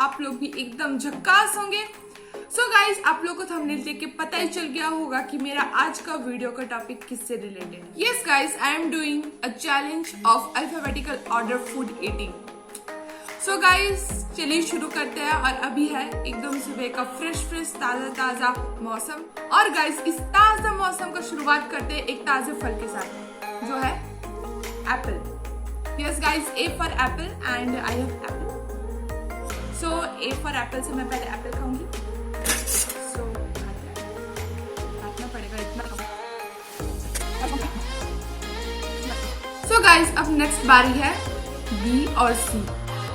आप लोग भी एकदम झक्कास होंगे। सो गाइज, आप लोग को थंबनेल देख के पता ही चल गया होगा कि मेरा आज का वीडियो का टॉपिक किससे related. Yes guys, I am doing a challenge of alphabetical order food eating. So guys, चलिए शुरू करते हैं। और अभी है एकदम सुबह का फ्रेश ताजा मौसम। और गाइज, इस ताजा मौसम का शुरुआत करते हैं एक ताजे फल के साथ, जो है Apple. Yes guys, A for Apple and I have Apple. So A for Apple से मैं पहले एप्पल खाऊंगी। सो काटना पड़ेगा इतना। सो गाइज, अब नेक्स्ट बारी है बी और सी।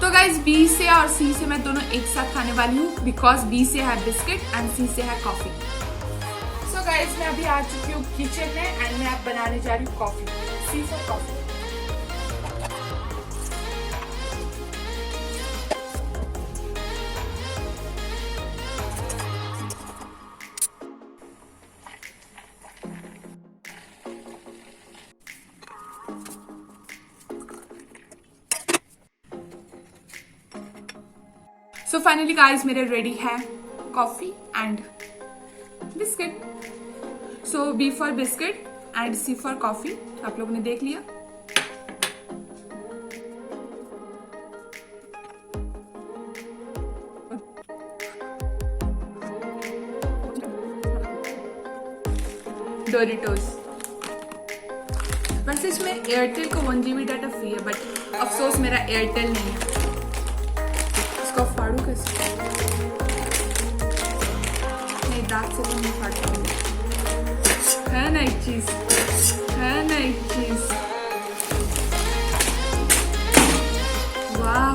तो गाइज, बी से और सी से मैं दोनों एक साथ खाने वाली हूँ, बिकॉज बी से है बिस्किट एंड सी से है कॉफी। सो गाइज, मैं अभी आ चुकी हूँ किचन में एंड मैं अब बनाने जा रही हूँ coffee. C for coffee. So finally guys, मेरे रेडी है coffee and biscuit. So B for biscuit and C for coffee आप लोगों ने देख लिया। डोरिटोस। वैसे इसमें एयरटेल को 1 GB डाटा फ्री है, बट अफसोस मेरा एयरटेल नहीं है। इसको फाड़ू कैसे? नहीं, दांत से तो नहीं फाड़ पाऊंगी। है ना एक चीज, है ना एक चीज। वाह,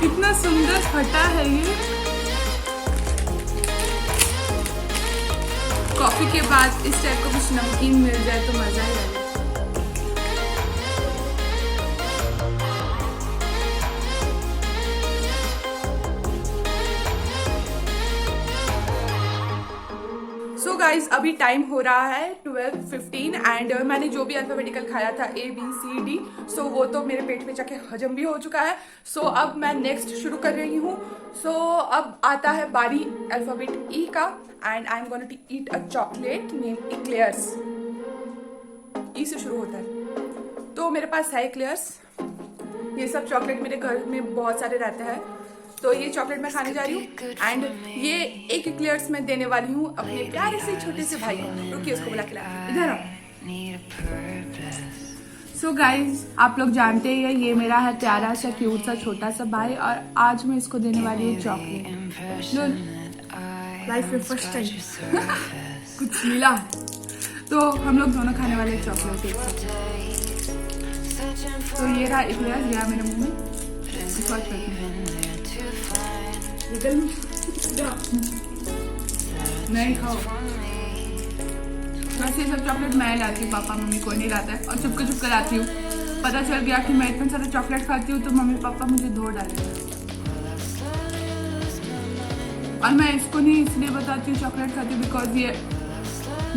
कितना सुंदर फटा है ये। कॉफी के बाद इस टाइप का कुछ नमकीन मिल जाए तो मजा ही आ जाए। सो गाइज, अभी टाइम हो रहा है 12:15 एंड मैंने जो भी अल्फाबेटिकल खाया था ABCD, सो वो तो मेरे पेट में जाके हजम भी हो चुका है। सो अब मैं नेक्स्ट शुरू कर रही हूँ। सो अब आता है बारी अल्फाबेट E का and I am gonna to eat a chocolate name eclairs. E से शुरू होता है, तो मेरे पास है इक्लेयर्स। ये सब चॉकलेट मेरे घर में बहुत सारे रहते हैं, तो ये चॉकलेट मैं खाने जा रही हूँ एंड ये एक इक्लेयर्स मैं देने वाली हूँ अपने प्यारे से छोटे से भाई को। रुकिए, उसको बुला के ला, इधर आओ। सो गाइज, आप लोग जानते हैं ये मेरा है प्यारा सा क्यूट सा छोटा सा भाई, और आज मैं इसको देने वाली हूँ चॉकलेट। लाइफ में फर्स्ट टाइम कुछ मिला, तो हम लोग दोनों खाने वाले चॉकलेट एक साथ। तो ये रहा इक्लेयर्स, गया मेरे मुंह में। नहीं खाओ। वैसे सब चॉकलेट मैं लाती हूँ, पापा मम्मी कोई नहीं लाता है, और चुप कर लाती हूँ। पता चल गया कि मैं इतना सारा चॉकलेट खाती हूँ तो मम्मी पापा मुझे धो डालेंगे। और मैं इसको नहीं इसलिए बताती हूँ चॉकलेट खाती हूँ, बिकॉज ये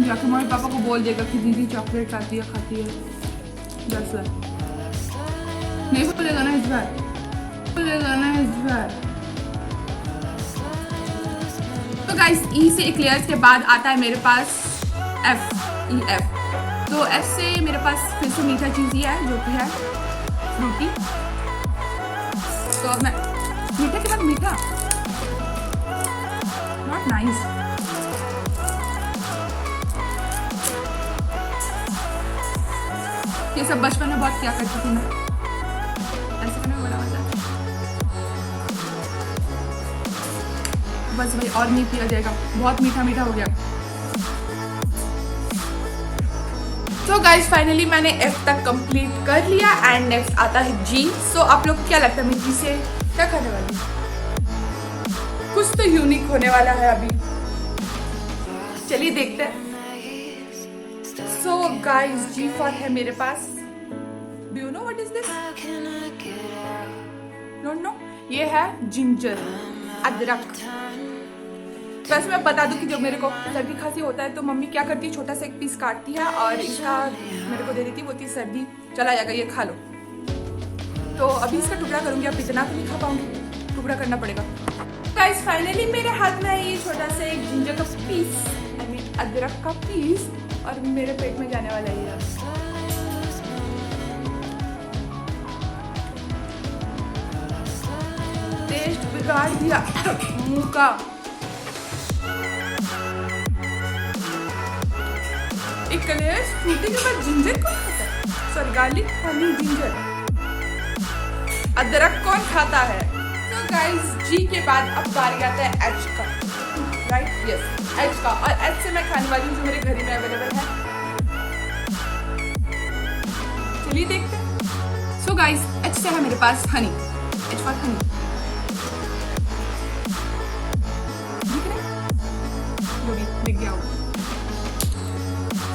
जाके मम्मी पापा को बोल देगा कि दीदी चॉकलेट खाती है। दस बार नहीं बोलेगा ना, इस बार बोलेगा ना इस बार। तो गाइस, E से इक्लेयर्स के बाद आता है मेरे पास EF। तो F से मेरे पास फिर से मीठा चीज ही है, जो कि है फ्रूटी। तो अब मैं मीठा के बाद मीठा, नॉट नाइस। ये सब बचपन में बहुत क्या करती थी मैं, ऐसे करने में बड़ा मजा। बस भाई, और नहीं पिया जाएगा, बहुत मीठा मीठा हो गया। तो गाइज, फाइनली मैंने F तक कंप्लीट कर लिया एंड नेक्स्ट आता है G। सो आप लोग को क्या लगता है मैं G से क्या खाने वाली हूँ? कुछ तो यूनिक होने वाला है अभी, चलिए देखते हैं। सो गाइज, G फॉर है मेरे पास, do you know what is this? Don't know. ये है जिंजर, अदरक। वैसे मैं बता दूं कि जब मेरे को सर्दी खांसी होता है तो मम्मी क्या करती है, छोटा सा एक पीस काटती है और इसका मेरे को दे देती, बोलती सर्दी चला जाएगा, ये खा लो। तो अभी इसका टुकड़ा करूंगी, अब इतना तो नहीं खा पाऊंगी, टुकड़ा करना पड़ेगा। गाइस फाइनली मेरे हाथ में है ये छोटा सा एक जिंजर का पीस, आई मीन अदरक का पीस, और मेरे पेट में जाने वाला है ये। टेस्ट बिगाड़ दिया मुंह का। एक कलेयर्स फ्रूटी के बाद जिंजर कौन खाता है? सॉरी, गार्लिक, हनी, जिंजर, अदरक कौन खाता है? तो गाइस जी के बाद अब बारी आता है एच का, राइट? यस, एच का। और एच से मैं खाने वाली हूँ जो मेरे घर में अवेलेबल है। चलिए देखते हैं। सो गाइस एच से है मेरे पास हनी, एच फॉर हनी। दिख गया होगा।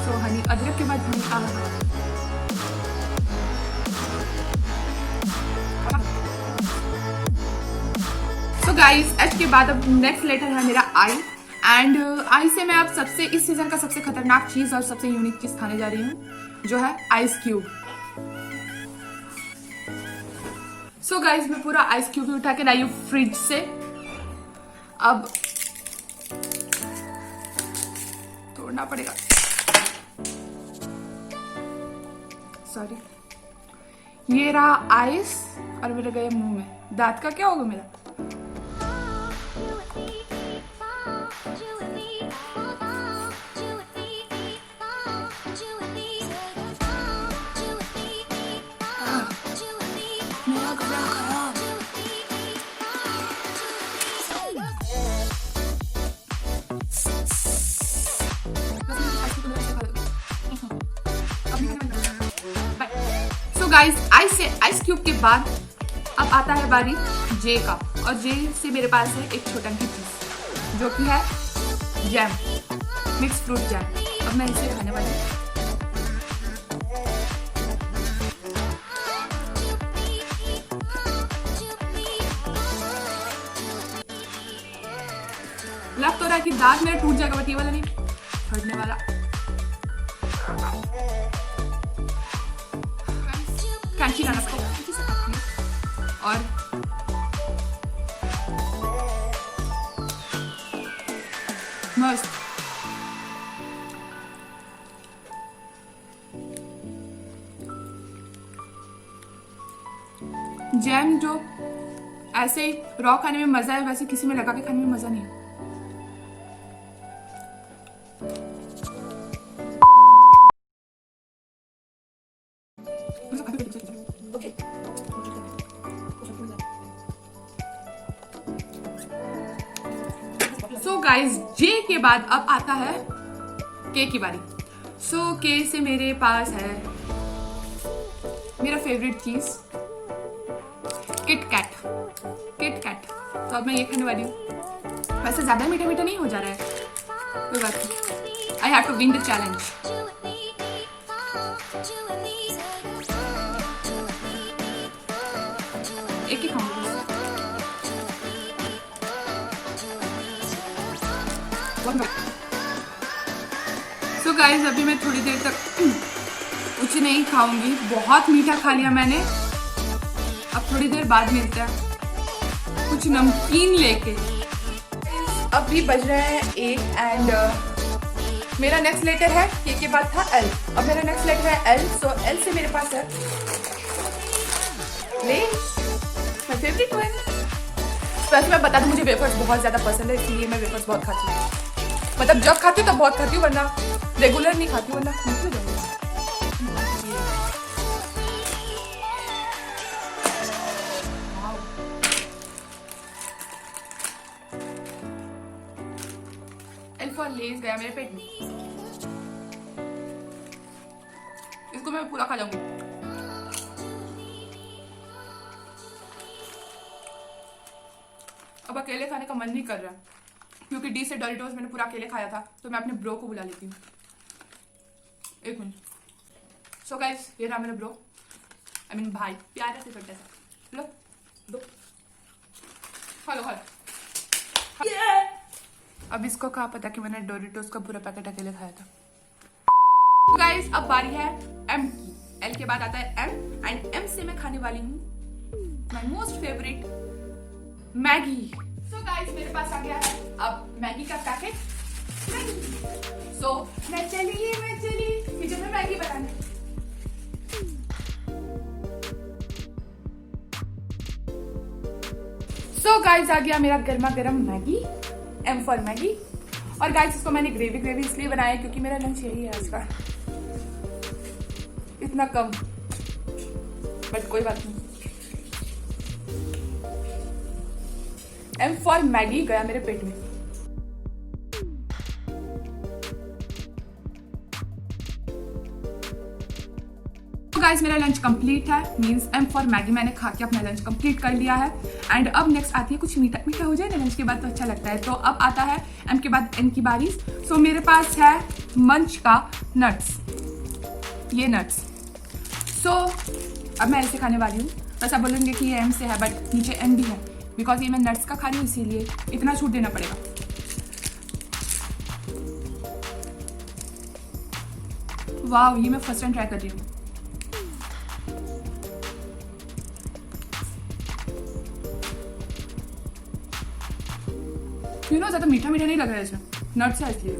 सो हनी, अदरक के बाद हनी आ रहा है। सो गाइस एच के बाद अब नेक्स्ट लेटर है मेरा आई, एंड आई से मैं अब सबसे इस सीजन का सबसे खतरनाक चीज और सबसे यूनिक चीज खाने जा रही हूँ, जो है आइस क्यूब। सो गाइस मैं पूरा आइस क्यूब उठा के लाई हूँ फ्रिज से। अब तोड़ना पड़ेगा, सॉरी। ये रहा आइस और मेरे गए मुंह में। दांत का क्या होगा मेरा? गाइस आइस से आइस क्यूब के बाद अब आता है बारी जे का, और जे से मेरे पास है एक छोटा सी चीज जो कि है जैम, मिक्स फ्रूट जैम। अब मैं इसे खाने वाली हूँ। लग तो रहा है कि दांत मेरा टूट जाएगा, बट ये वाला नहीं फटने वाला। कैंची लाना और मस्त। जैम जो ऐसे ही रॉ खाने में मजा है, वैसे किसी में लगा के खाने में मजा नहीं है। सो गाइस जे के बाद अब आता है के की बारी। सो के से मेरे पास है मेरा फेवरेट चीज किट कैट। किट कैट तो अब मैं ये खाने वाली हूँ। वैसे ज्यादा मीठा मीठा नहीं हो जा रहा है, कोई बात नहीं। I have to win the challenge. एक ही खाऊंगी। सो गाइस अभी मैं थोड़ी देर तक कुछ नहीं खाऊंगी, बहुत मीठा खा लिया मैंने। अब थोड़ी देर बाद मिलते हैं कुछ नमकीन लेके। अभी बज रहे हैं 8 एंड मेरा नेक्स्ट लेटर है के बाद था एल। अब मेरा नेक्स्ट लेटर है एल। सो एल से मेरे पास है माय फेवरेट वन। वैसे मैं बता दूं मुझे वेफर्स बहुत ज्यादा पसंद है, इसलिए मैं वेफर्स बहुत खाती हूँ। मतलब जब खाती हूँ तब बहुत खाती हूँ, वरना रेगुलर नहीं खाती हूँ, वरना नहीं जाऊंगी। एल्फा लेस गया मेरे पेट में, इसको मैं पूरा खा जाऊंगी। अब अकेले खाने का मन नहीं कर रहा, क्योंकि डी से डोरिटोस मैंने पूरा अकेले खाया था, तो मैं अपने ब्रो को बुला लेती हूँ। एक मिनट। सो गाइस ये रहा मेरा ब्रो, आई मीन भाई, प्यारा से छोटा सा। लो दो, हेलो हेलो। अब इसको कहाँ पता कि मैंने डोरिटोस का पूरा पैकेट अकेले खाया था। गाइस अब बारी है एम की। एल के बाद आता है एम, एंड एम से मैं खाने वाली हूँ my most favourite Maggi. So guys मेरे पास आ गया है अब मैगी का पैकेट। सो मैं चली किचन में मैगी बनाने। सो गाइस आ गया मेरा गर्मा गर्म मैगी, एम फॉर मैगी। और गाइस इसको मैंने ग्रेवी इसलिए बनाया क्योंकि मेरा लंच यही है आज का, इतना कम, बट कोई बात नहीं। एम फॉर मैगी गया मेरे पेट में। तो गाइस मेरा लंच कंप्लीट है, मींस एम फॉर मैगी मैंने खा के अपना लंच कंप्लीट कर लिया है। एंड अब नेक्स्ट आती है कुछ मीठा मीठा हो जाए ना लंच के बाद तो अच्छा लगता है। तो अब आता है एम के बाद एन की बारी। सो मेरे पास है मंच का नट्स, ये नट्स। सो अब मैं ऐसे खाने वाली हूँ। बस आप बोलेंगे कि ये एम से है, बट नीचे एन भी है बिकॉज ये मैं नट्स का खा रही हूँ, इसीलिए इतना छूट देना पड़ेगा। वाह, ये मैं फर्स्ट टाइम ट्राई कर रही हूँ। यू नो ज्यादा मीठा मीठा नहीं लग रहा है इसमें, नट्स है इसलिए।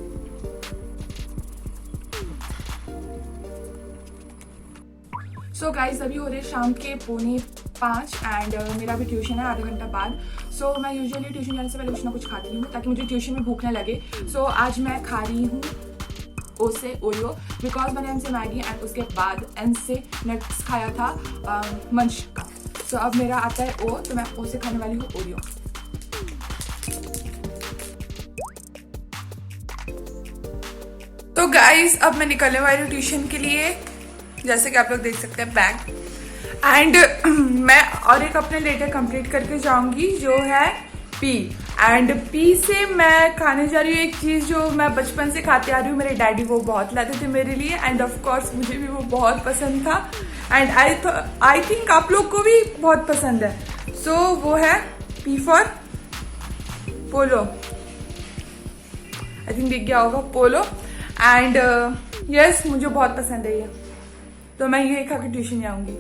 सो गाइज अभी हो रहे शाम के 4:45 एंड मेरा भी ट्यूशन है आधे घंटा बाद। सो मैं यूजुअली ट्यूशन जाने से पहले कुछ ना कुछ खाती हूँ ताकि मुझे ट्यूशन में भूख ना लगे। सो आज मैं खा रही हूँ ओ से ओरियो बिकॉज मैंने एन से मैगी एंड उसके बाद एन से नट्स खाया था मंच का। सो अब मेरा आता है ओ, तो मैं ओ से खाने वाली हूँ ओरियो। तो गाइस अब मैं निकलने वाली हूँ ट्यूशन के लिए, जैसे कि आप लोग देख सकते हैं बैग। एंड मैं और एक अपने लेटर कंप्लीट करके जाऊंगी जो है पी। एंड पी से मैं खाने जा रही हूँ एक चीज़ जो मैं बचपन से खाते आ रही हूँ, मेरे डैडी वो बहुत लाते थे मेरे लिए एंड ऑफ कोर्स मुझे भी वो बहुत पसंद था एंड आई थिंक आप लोग को भी बहुत पसंद है। सो वो है P for polo, I think दिख गया होगा पोलो। एंड यस मुझे बहुत पसंद है ये, तो मैं ये खा के ट्यूशन जाऊंगी।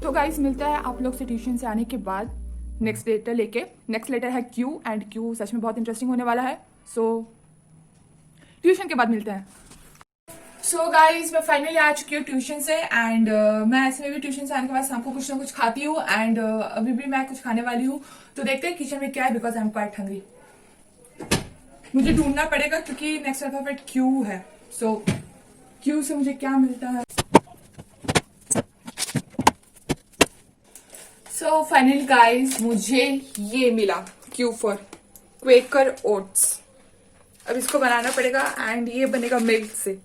तो गाइस मिलता है आप लोग से ट्यूशन से आने के बाद नेक्स्ट लेटर लेके। नेक्स्ट लेटर है क्यू एंड क्यू सच में बहुत इंटरेस्टिंग होने वाला है। सो ट्यूशन के बाद मिलते हैं। सो गाइज मैं फाइनली आ चुकी हूँ ट्यूशन से एंड मैं ऐसे में भी ट्यूशन से आने के बाद शाम को कुछ ना कुछ खाती हूँ एंड अभी भी मैं कुछ खाने वाली हूँ। तो देखते हैं किचन में क्या है because I am quite hungry. मुझे ढूंढना पड़ेगा क्योंकि नेक्स्ट अल्फाबेट क्यू है। सो क्यू से मुझे क्या मिलता है। सो फाइनली गाइज मुझे ये मिला, क्यू फॉर क्वेकर ओट्स। अब इसको बनाना पड़ेगा एंड ये बनेगा मिल्क से।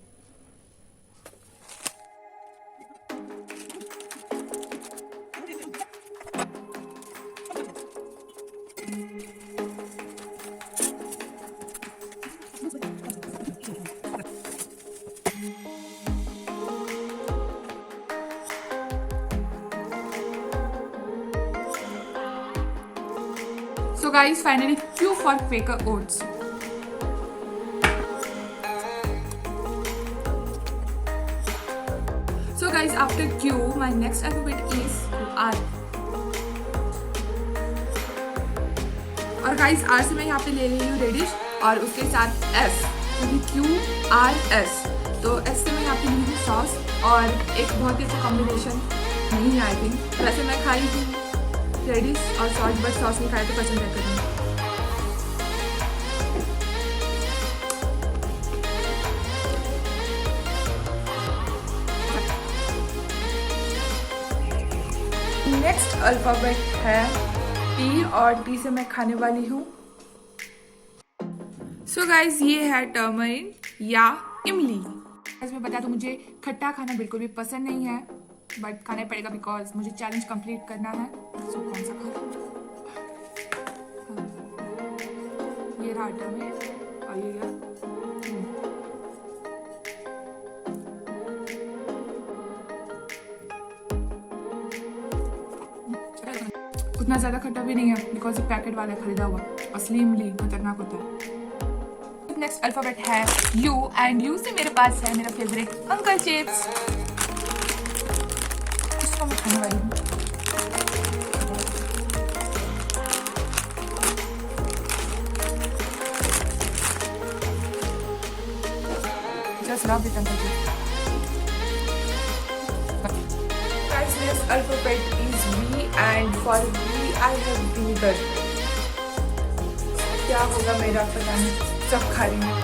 So guys, finally Q for Quaker Oats. So guys, after Q, my next alphabet is R. और guys R से मैं यहाँ पे ले रही हूँ रेडिश और उसके साथ S, क्योंकि Q R S। तो S से मैं यहाँ पे ली हूँ सॉस और एक बहुत ही अच्छा कॉम्बिनेशन नहीं है आई थिंक। वैसे मैं खाई थी रेडिश और सॉस, बट सॉस में खाए तो पसंद है करूँ। नेक्स्ट अल्फाबेट है टी और टी से मैं खाने वाली हूँ। सो गाइज ये है टर्मरिन या इमली। मैं बता दूं मुझे खट्टा खाना बिल्कुल भी पसंद नहीं है, बट खाना पड़ेगा बिकॉज मुझे चैलेंज कंप्लीट करना है। सो कौन सा खा ये रहा टर्मरिन और ये गया उतना ज़्यादा खट्टा भी नहीं है बिकॉज ये पैकेट वाला खरीदा हुआ असली इमली खतरनाक होता है। नेक्स्ट अल्फाबेट है यू एंड यू से मेरे पास है मेरा फेवरेट अंकल चिप्स, इसको मैं खाने वाली हूँ। Just love it uncle chips. Guys, next alphabet is V and for V I have vinegar. क्या होगा मेरा पता नहीं, सब खा रही हूँ।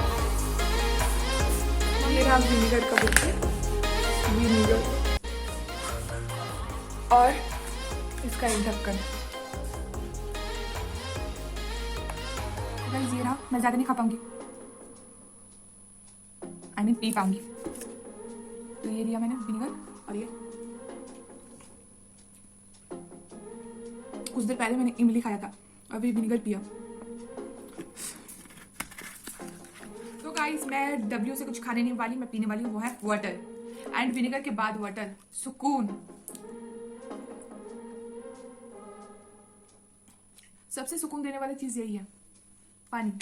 ये नाम विनेगर का बोलते हैं, विनेगर और इसका एक ढक्कन। ये रहा, मैं ज्यादा नहीं खा पाऊंगी, आई मीन पी पाऊंगी। तो ये लिया मैंने विनेगर और ये कुछ देर पहले मैंने इमली खाया था, अभी विनेगर पिया। तो गाइस मैं डब्ल्यू से कुछ खाने नहीं वाली, मैं पीने वाली हूँ, वो है वाटर एंड विनेगर के बाद वाटर, सुकून। सबसे सुकून देने वाली चीज यही है, पानी,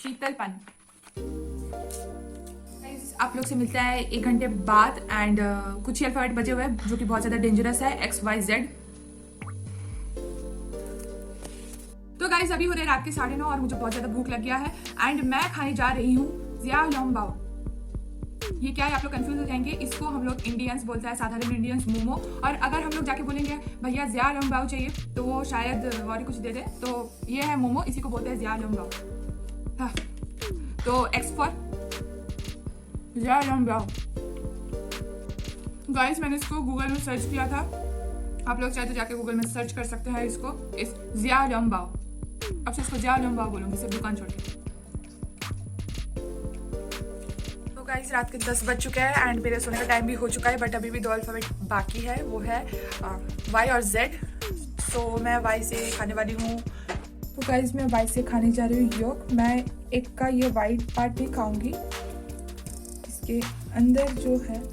शीतल पानी। गाइस आप लोग से मिलता है 1 घंटे बाद एंड कुछ ही अल्फाबेट बचे हुए हैं जो कि बहुत ज्यादा डेंजरस है, XYZ। तो गाइस अभी हो रहे रात के 9:30 और मुझे बहुत ज्यादा भूख लग गया है एंड मैं खाने जा रही हूँ ज़ियाओलंबाओ। ये क्या है आप लोग कंफ्यूज हो जाएंगे, इसको हम लोग इंडियंस बोलते हैं, साधारण इंडियंस मोमो। और अगर हम लोग जाके बोलेंगे भैया ज़ियाओलंबाओ चाहिए तो वो शायद और कुछ दे दे, तो ये है मोमो, इसी को बोलते हैं ज़ियाओलंबाओ। हाँ, तो X फॉर ज़ियाओलंबाओ। गाइस मैंने इसको गूगल में सर्च किया था, आप लोग चाहे तो जाके गूगल में सर्च कर सकते हैं इसको, इस ज़ियाओलंबाओ। अब से इसको ज़ियाओलंबाओ बोलूंगी सिर्फ दुकान छोड़ के। तो गाइस रात के 10 बज चुके हैं एंड मेरे सोने का टाइम भी हो चुका है, बट अभी भी 2 अल्फाबेट बाकी है, वो है Y और Z। सो मैं Y से खाने वाली हूँ। तो गाइस मैं Y से खाने जा रही हूँ योक। मैं एक का ये वाइट पार्ट नहीं खाऊंगी, इसके अंदर जो है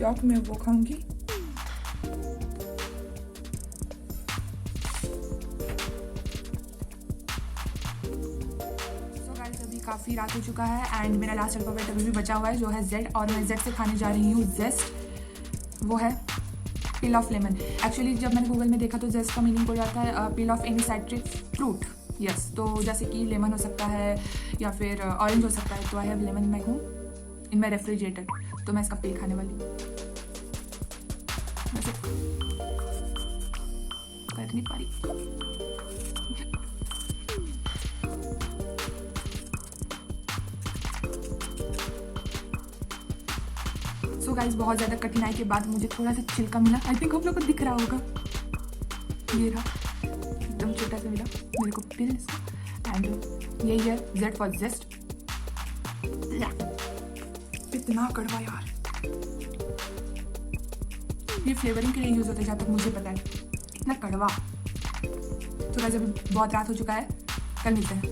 योक में वो खाऊंगी। काफ़ी रात हो चुका है एंड मेरा लास्ट अल्फाबेट अभी भी बचा हुआ है जो है Z, और मैं Z से खाने जा रही हूँ जेस्ट, वो है पील ऑफ लेमन। एक्चुअली जब मैंने गूगल में देखा तो जेस्ट का मीनिंग हो जाता है पील of any citric fruit. Yes, तो जैसे कि लेमन हो सकता है या फिर ऑरेंज हो सकता है, तो I have lemon my home in my refrigerator, तो मैं इसका पील खाने वाली हूँ। कर नहीं पा रही। सो गाइस बहुत ज़्यादा कठिनाई के बाद मुझे थोड़ा सा छिलका मिला, आई थिंक आप लोगों को दिख रहा होगा, ये रहा एकदम छोटा सा मिला मेरे को पील इसका। एंड यही है Z फॉर जेस्ट। इतना कड़वा यार, ये फ्लेवरिंग के लिए यूज होता है जहाँ तक मुझे पता है, इतना कड़वा। तो गाइस अभी बहुत रात हो चुका है, कल मिलते हैं।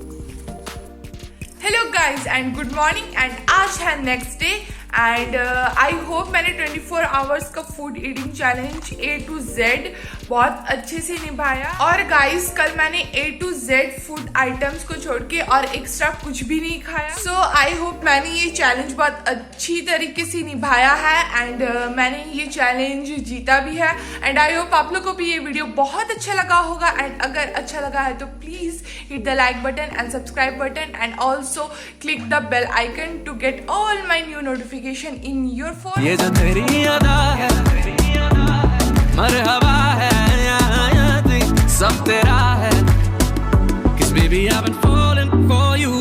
Hello guys and good morning and आज है next day and I hope मैंने 24 आवर्स का food eating challenge A to Z बहुत अच्छे से निभाया। और गाइस कल मैंने A to Z food items को छोड़ के और एक्स्ट्रा कुछ भी नहीं खाया। सो आई होप मैंने ये चैलेंज बहुत अच्छी तरीके से निभाया है एंड मैंने ये चैलेंज जीता भी है। एंड आई होप आप लोग को भी ये वीडियो बहुत अच्छा लगा होगा एंड अगर अच्छा लगा है तो please hit the like button and subscribe button and also click the bell icon to get all my new notification in your phone. ये जो तेरी अदा है मरहबा है, सब तेरा है, 'cause baby I've been falling for you